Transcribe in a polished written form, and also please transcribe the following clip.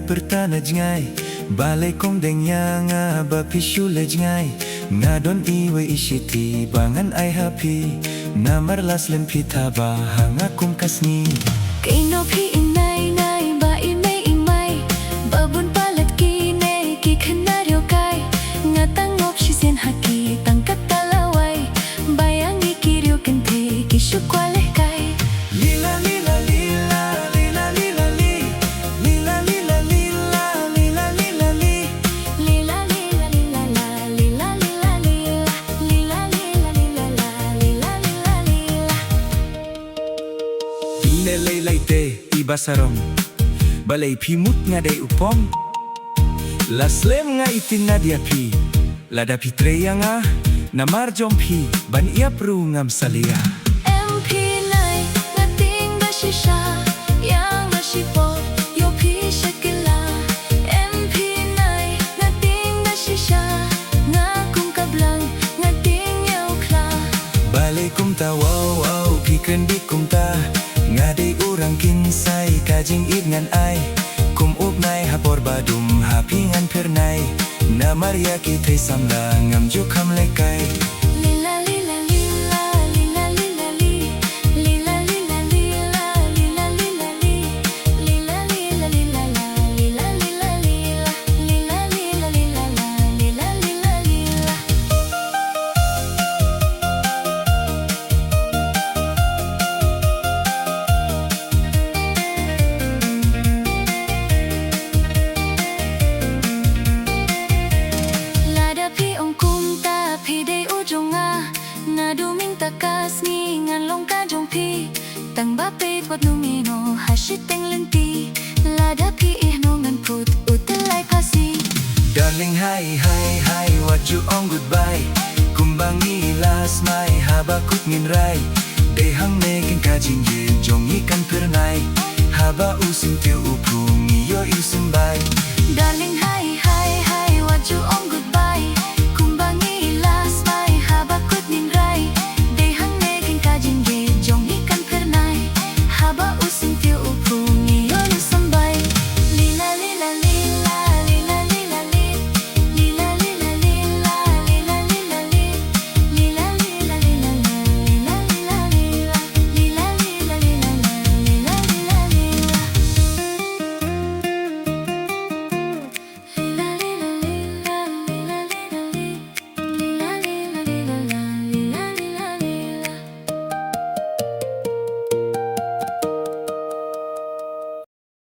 pertana jengai balai kong deng yang bapishule jengai ngadon iwe ishiti bangan ai happy namar las lempi taba hanga kum kasni Kaino pi inai nai ba imei imai babun palat kine ki khenaryo kai ngatang op shisen haki tangkat talawai bayangi kiryo kente ki shukwale kai lila lila lila lila lila li lila lila lila lila lila li lila lila lila la lila lila lila lila lila lila la lila lila lila lelei laite ibasarong balai pimut ngadai upom laslem nga itin nadia pi lada pitreyanga namar jompi ban ia pru ngam salia MP nai ngating ba shisha yang nasipo yo pi shakila MP nai ngating ba shisha ngakung kablang ngating yaw kla balai kum ta wow wow pi kendi kum ta ngadai urang kinsai kajing ngan ai kum up nai hapor badum hapingan pernai namar ya kitay samla ngam jukam lekai lila lila lila lila lila li lila lila lila lila lila li lila lila lila la lila lila lila lila lila lila la lila lila lila Lada pi ong kum ta pi de ujonga na duming takas ni ngan long ka jong pi tang ba pe pot numino hashit teng lenti lada pi no ngan put utelai Khasi Darling, hi, hi, hi, what you on goodbye Kumbangi las mai habakut ngin rai Dehang mekin kajing yin jong ikan pernai Haba usim tiu upung iyo isim bai Darling, hi, hi, hi, what you on goodbye